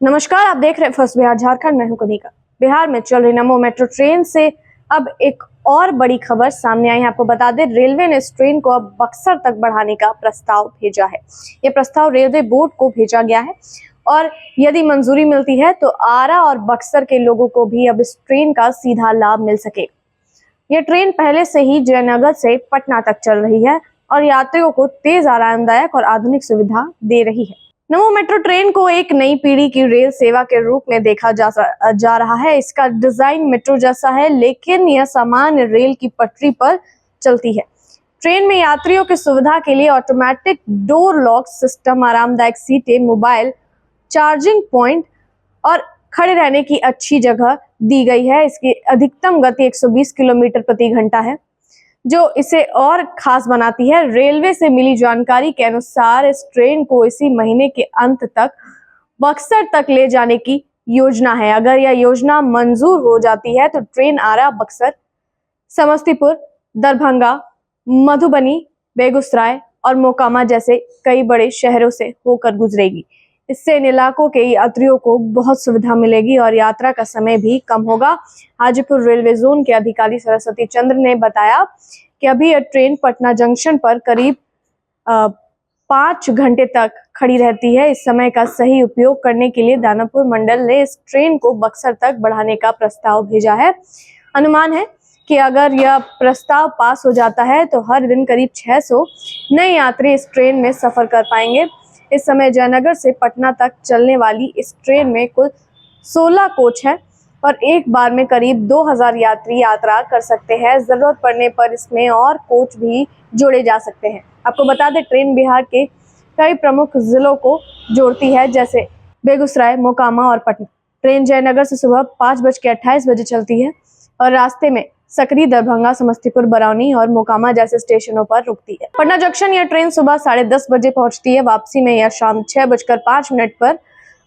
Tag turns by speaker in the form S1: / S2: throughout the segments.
S1: नमस्कार, आप देख रहे हैं फर्स्ट बिहार झारखंड। मैं हूं कनिका। बिहार में चल रही नमो मेट्रो ट्रेन से अब एक और बड़ी खबर सामने आई है। आपको बता दें, रेलवे ने इस ट्रेन को अब बक्सर तक बढ़ाने का प्रस्ताव भेजा है। यह प्रस्ताव रेलवे बोर्ड को भेजा गया है और यदि मंजूरी मिलती है तो आरा और बक्सर के लोगों को भी अब इस ट्रेन का सीधा लाभ मिल सकेगा। यह ट्रेन पहले से ही जयनगर से पटना तक चल रही है और यात्रियों को तेज, आरामदायक और आधुनिक सुविधा दे रही है। नमो मेट्रो ट्रेन को एक नई पीढ़ी की रेल सेवा के रूप में देखा जा रहा है। इसका डिजाइन मेट्रो जैसा है, लेकिन यह सामान्य रेल की पटरी पर चलती है। ट्रेन में यात्रियों की सुविधा के लिए ऑटोमेटिक डोर लॉक सिस्टम, आरामदायक सीटें, मोबाइल चार्जिंग पॉइंट और खड़े रहने की अच्छी जगह दी गई है। इसकी अधिकतम गति 120 किलोमीटर प्रति घंटा है, जो इसे और खास बनाती है। रेलवे से मिली जानकारी के अनुसार इस ट्रेन को इसी महीने के अंत तक बक्सर तक ले जाने की योजना है। अगर यह योजना मंजूर हो जाती है तो ट्रेन आरा, बक्सर, समस्तीपुर, दरभंगा, मधुबनी, बेगूसराय और मोकामा जैसे कई बड़े शहरों से होकर गुजरेगी। इससे इन इलाकों के यात्रियों को बहुत सुविधा मिलेगी और यात्रा का समय भी कम होगा। हाजीपुर रेलवे जोन के अधिकारी सरस्वती चंद्र ने बताया कि अभी यह ट्रेन पटना जंक्शन पर करीब 5 घंटे तक खड़ी रहती है। इस समय का सही उपयोग करने के लिए दानापुर मंडल ने इस ट्रेन को बक्सर तक बढ़ाने का प्रस्ताव भेजा है। अनुमान है कि अगर यह प्रस्ताव पास हो जाता है तो हर दिन करीब 600 नए यात्री इस ट्रेन में सफर कर पाएंगे। इस समय जयनगर से पटना तक चलने वाली इस ट्रेन में कुल 16 कोच हैं और एक बार में करीब 2000 यात्री यात्रा कर सकते हैं। जरूरत पड़ने पर इसमें और कोच भी जोड़े जा सकते हैं। आपको बता दें, ट्रेन बिहार के कई प्रमुख जिलों को जोड़ती है, जैसे बेगूसराय, मोकामा और पटना। ट्रेन जयनगर से सुबह 5:28 बजे चलती है और रास्ते में सकरी, दरभंगा, समस्तीपुर, बरौनी और मोकामा जैसे स्टेशनों पर रुकती है। पटना जंक्शन यह ट्रेन सुबह 10:30 बजे पहुंचती है। वापसी में यह शाम 6:05 पर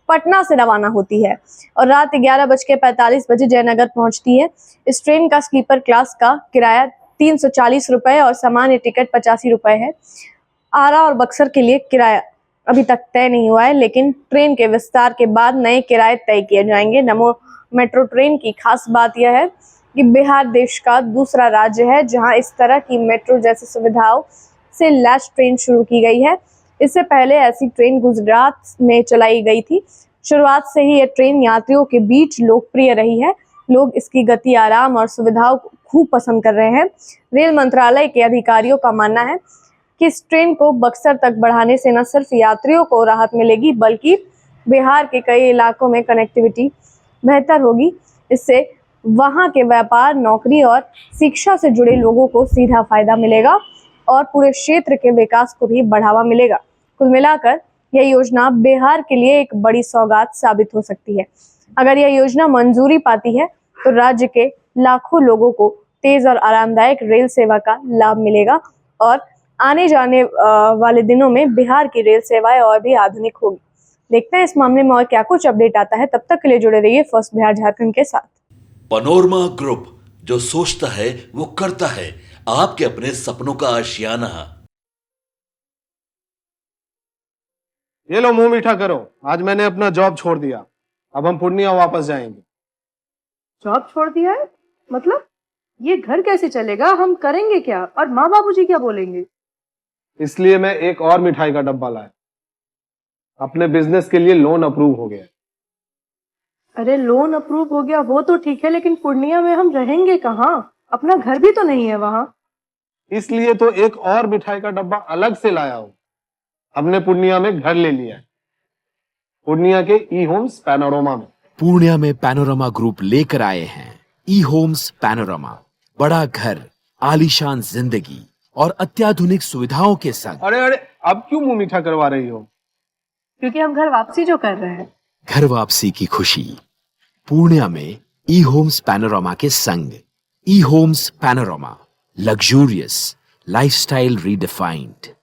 S1: पटना से रवाना होती है और रात 11:45 बजे जयनगर पहुंचती है। इस ट्रेन का स्लीपर क्लास का किराया 340 रुपए और सामान्य टिकट 85 रुपए है। आरा और बक्सर के लिए किराया अभी तक तय नहीं हुआ है, लेकिन ट्रेन के विस्तार के बाद नए किराए तय किए जाएंगे। नमो मेट्रो ट्रेन की खास बात यह है कि बिहार देश का दूसरा राज्य है जहां इस तरह की मेट्रो जैसी सुविधाओं से लैस ट्रेन शुरू की गई है। इससे पहले ऐसी ट्रेन गुजरात में चलाई गई थी। शुरुआत से ही यह ट्रेन यात्रियों के बीच लोकप्रिय रही है। लोग इसकी गति, आराम और सुविधाओं को खूब पसंद कर रहे हैं। रेल मंत्रालय के अधिकारियों का मानना है कि इस ट्रेन को बक्सर तक बढ़ाने से न सिर्फ यात्रियों को राहत मिलेगी, बल्कि बिहार के कई इलाकों में कनेक्टिविटी बेहतर होगी। इससे वहां के व्यापार, नौकरी और शिक्षा से जुड़े लोगों को सीधा फायदा मिलेगा और पूरे क्षेत्र के विकास को भी बढ़ावा मिलेगा। कुल मिलाकर यह योजना बिहार के लिए एक बड़ी सौगात साबित हो सकती है। अगर यह योजना मंजूरी पाती है तो राज्य के लाखों लोगों को तेज और आरामदायक रेल सेवा का लाभ मिलेगा और आने जाने वाले दिनों में बिहार की रेल सेवाएं और भी आधुनिक होगी। देखते हैं इस मामले में और क्या कुछ अपडेट आता है। तब तक के लिए जुड़े रहिए फर्स्ट बिहार झारखंड के साथ।
S2: पनोरमा ग्रुप, जो सोचता है वो करता है। आपके अपने सपनों का आशियाना।
S3: ये लो, मुंह मीठा करो। आज मैंने अपना जॉब छोड़ दिया। अब हम पूर्णिया वापस जाएंगे।
S4: जॉब छोड़ दिया है? मतलब ये घर कैसे चलेगा? हम करेंगे क्या? और माँ बाबूजी क्या बोलेंगे?
S3: इसलिए मैं एक और मिठाई का डब्बा लाया। अपने बिजनेस के लिए लोन अप्रूव हो गया।
S4: अरे लोन अप्रूव हो गया वो तो ठीक है, लेकिन पूर्णिया में हम रहेंगे कहाँ? अपना घर भी तो नहीं है वहां।
S3: इसलिए तो एक और मिठाई का डब्बा अलग से लाया हूं। हमने पूर्णिया में घर ले लिया है, पूर्णिया के ई होम्स पैनोरमा में।
S5: पूर्णिया में पैनोरमा ग्रुप लेकर आए हैं ई होम्स पैनोरमा। बड़ा घर, आलीशान जिंदगी और अत्याधुनिक सुविधाओं के संग।
S3: अरे अरे, अब क्यों मुंह मीठा करवा रही हो?
S4: क्योंकि हम घर वापसी जो कर रहे हैं।
S5: घर वापसी की खुशी पूर्णिया में ई होम्स पैनोरमा के संग। E Homes Panorama, luxurious lifestyle redefined.